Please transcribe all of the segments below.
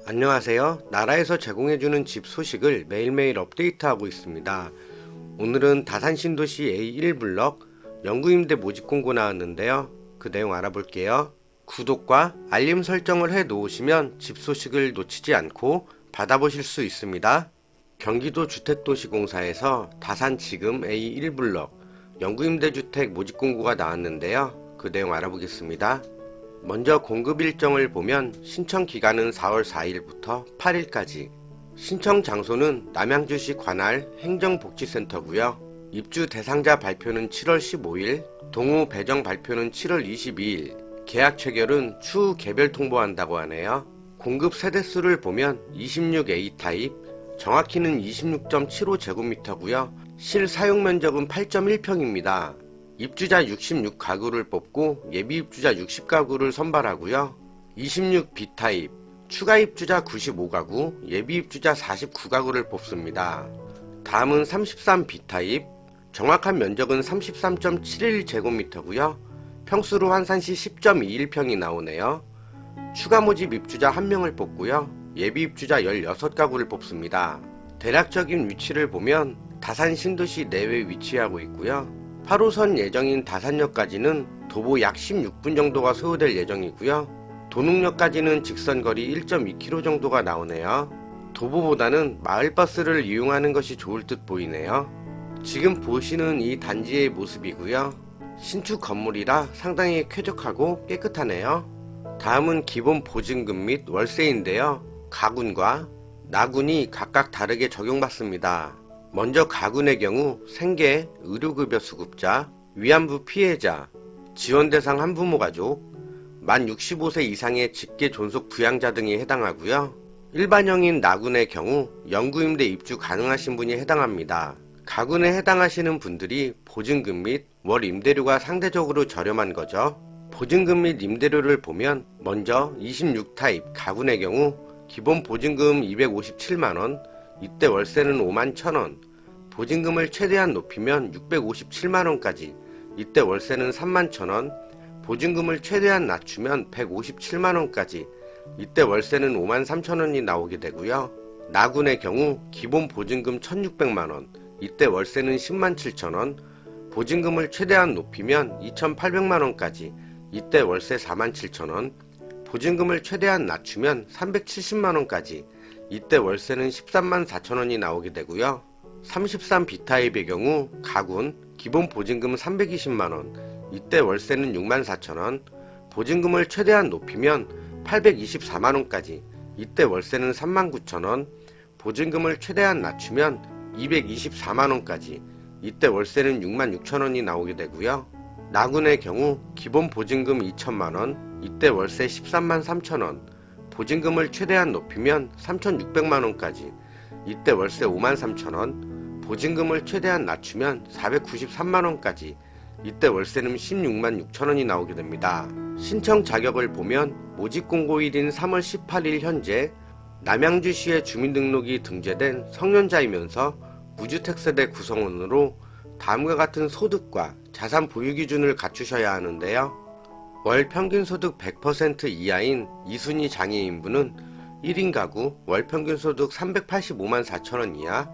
안녕하세요. 나라에서 제공해주는 집 소식을 매일매일 업데이트하고 있습니다. 오늘은 다산 신도시 A1블럭 연구임대 모집 공고 나왔는데요. 그 내용 알아볼게요. 구독과 알림 설정을 해 놓으시면 집 소식을 놓치지 않고 받아보실 수 있습니다. 경기도 주택도시공사에서 다산 지금 A1블럭 연구임대주택 모집 공고가 나왔는데요. 그 내용 알아보겠습니다. 먼저 공급 일정을 보면 신청 기간은 4월 4일부터 8일까지, 신청 장소는 남양주시 관할 행정복지센터고요. 입주 대상자 발표는 7월 15일, 동호 배정 발표는 7월 22일, 계약 체결은 추후 개별 통보한다고 하네요. 공급 세대수를 보면 26A 타입, 정확히는 26.75제곱미터고요. 실사용 면적은 8.1평입니다. 입주자 66가구를 뽑고 예비 입주자 60가구를 선발하고요. 26B 타입, 추가 입주자 95가구, 예비 입주자 49가구를 뽑습니다. 다음은 33B 타입, 정확한 면적은 33.71제곱미터고요. 평수로 환산시 10.21평이 나오네요. 추가 모집 입주자 1명을 뽑고요. 예비 입주자 16가구를 뽑습니다. 대략적인 위치를 보면 다산 신도시 내외에 위치하고 있고요. 8호선 예정인 다산역까지는 도보 약 16분 정도가 소요될 예정이고요. 도능역까지는 직선거리 1.2km 정도가 나오네요. 도보보다는 마을버스를 이용하는 것이 좋을 듯 보이네요. 지금 보시는 이 단지의 모습이고요. 신축 건물이라 상당히 쾌적하고 깨끗하네요. 다음은 기본 보증금 및 월세인데요. 가군과 나군이 각각 다르게 적용받습니다. 먼저 가군의 경우 생계, 의료급여 수급자, 위안부 피해자, 지원대상 한부모 가족, 만 65세 이상의 직계 존속 부양자 등이 해당하고요. 일반형인 나군의 경우 연구임대 입주 가능하신 분이 해당합니다. 가군에 해당하시는 분들이 보증금 및 월 임대료가 상대적으로 저렴한 거죠. 보증금 및 임대료를 보면 먼저 26타입 가군의 경우 기본 보증금 257만원, 이때 월세는 5만 1천원, 보증금을 최대한 높이면 657만원까지, 이때 월세는 3만 1천원, 보증금을 최대한 낮추면 157만원까지, 이때 월세는 5만 3천원이 나오게 되고요. 나군의 경우 기본 보증금 1600만원, 이때 월세는 10만 7천원, 보증금을 최대한 높이면 2800만원까지, 이때 월세 4만 7천원, 보증금을 최대한 낮추면 370만원까지, 이때 월세는 13만 4천원이 나오게 되고요. 33B 타입의 경우 가군 기본 보증금 320만원, 이때 월세는 6만 4천원, 보증금을 최대한 높이면 824만원까지, 이때 월세는 3만 9천원, 보증금을 최대한 낮추면 224만원까지, 이때 월세는 6만 6천원이 나오게 되고요. 나군의 경우 기본 보증금 2천만원, 이때 월세 13만 3천원, 보증금을 최대한 높이면 3,600만원까지, 이때 월세 5만 3천원, 보증금을 최대한 낮추면 493만원까지, 이때 월세는 16만 6천원이 나오게 됩니다. 신청 자격을 보면 모집 공고일인 3월 18일 현재 남양주시에 주민등록이 등재된 성년자이면서 무주택세대 구성원으로 다음과 같은 소득과 자산 보유 기준을 갖추셔야 하는데요. 월 평균 소득 100% 이하인 2순위 장애인분은 1인 가구 월 평균 소득 385만 4천원 이하,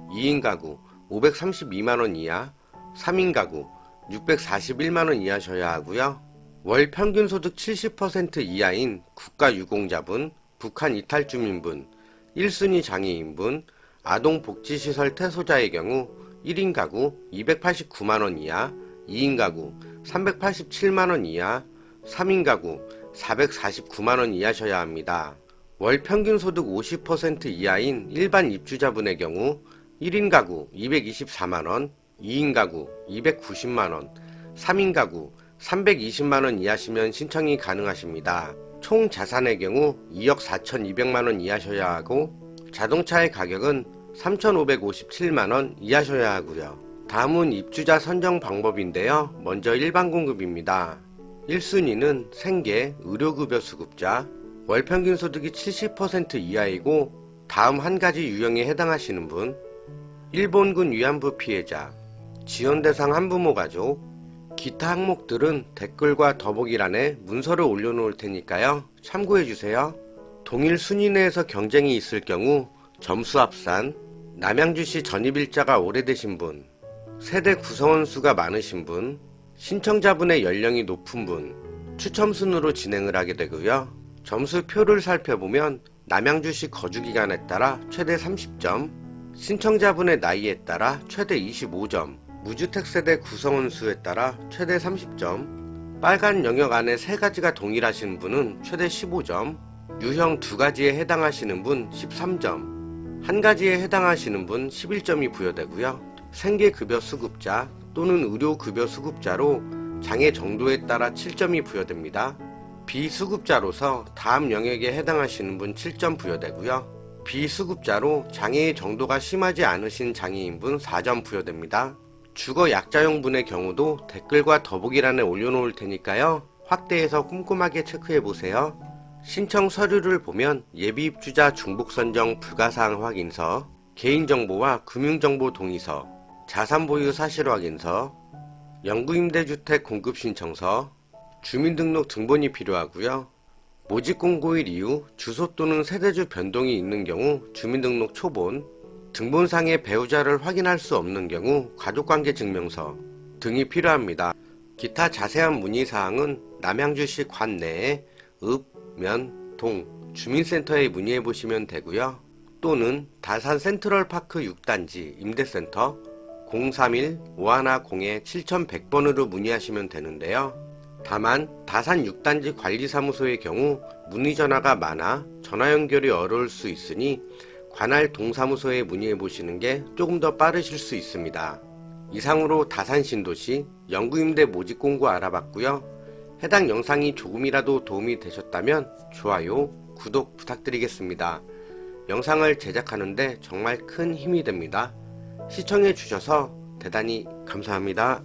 2인 가구 532만원 이하, 3인 가구 641만원 이하셔야 하고요. 월 평균 소득 70% 이하인 국가유공자분, 북한 이탈 주민분, 1순위 장애인분, 아동복지시설 퇴소자의 경우 1인 가구 289만원 이하, 2인 가구 387만원 이하, 3인 가구 449만원 이하셔야 합니다. 월 평균 소득 50% 이하인 일반 입주자분의 경우 1인 가구 224만원, 2인 가구 290만원, 3인 가구 320만원 이하시면 신청이 가능하십니다. 총 자산의 경우 2억 4,200만원 이하셔야 하고 자동차의 가격은 3,557만원 이하셔야 하고요. 다음은 입주자 선정 방법인데요. 먼저 일반 공급입니다. 1순위는 생계, 의료급여 수급자, 월 평균 소득이 70% 이하이고 다음 한 가지 유형에 해당하시는 분, 일본군 위안부 피해자, 지원대상 한부모 가족, 기타 항목들은 댓글과 더보기란에 문서를 올려놓을 테니까요. 참고해주세요. 동일 순위 내에서 경쟁이 있을 경우 점수 합산, 남양주시 전입일자가 오래되신 분, 세대 구성원 수가 많으신 분, 신청자분의 연령이 높은 분, 추첨 순으로 진행을 하게 되고요. 점수표를 살펴보면 남양주시 거주기간에 따라 최대 30점, 신청자분의 나이에 따라 최대 25점, 무주택 세대 구성원 수에 따라 최대 30점, 빨간 영역 안에 3가지가 동일하신 분은 최대 15점, 유형 2가지에 해당하시는 분 13점, 1가지에 해당하시는 분 11점이 부여되고요. 생계급여 수급자 또는 의료급여 수급자로 장애 정도에 따라 7점이 부여됩니다. 비수급자로서 다음 영역에 해당하시는 분 7점 부여되고요. 비수급자로 장애의 정도가 심하지 않으신 장애인분 4점 부여됩니다. 주거 약자용분의 경우도 댓글과 더보기란에 올려놓을 테니까요. 확대해서 꼼꼼하게 체크해보세요. 신청 서류를 보면 예비입주자 중복선정 불가사항 확인서, 개인정보와 금융정보 동의서, 자산보유 사실 확인서, 영구임대주택 공급신청서, 주민등록 등본이 필요하고요. 모집공고일 이후 주소 또는 세대주 변동이 있는 경우 주민등록 초본, 등본상의 배우자를 확인할 수 없는 경우 가족관계증명서 등이 필요합니다. 기타 자세한 문의사항은 남양주시 관내에 읍, 면, 동, 주민센터에 문의해보시면 되고요. 또는 다산 센트럴파크 6단지 임대센터 031-510-7100번으로 문의하시면 되는데요. 다만 다산 6단지 관리사무소의 경우 문의 전화가 많아 전화 연결이 어려울 수 있으니 관할 동사무소에 문의해 보시는 게 조금 더 빠르실 수 있습니다. 이상으로 다산 신도시 영구임대 모집 공고 알아봤고요. 해당 영상이 조금이라도 도움이 되셨다면 좋아요, 구독 부탁드리겠습니다. 영상을 제작하는데 정말 큰 힘이 됩니다. 시청해 주셔서 대단히 감사합니다.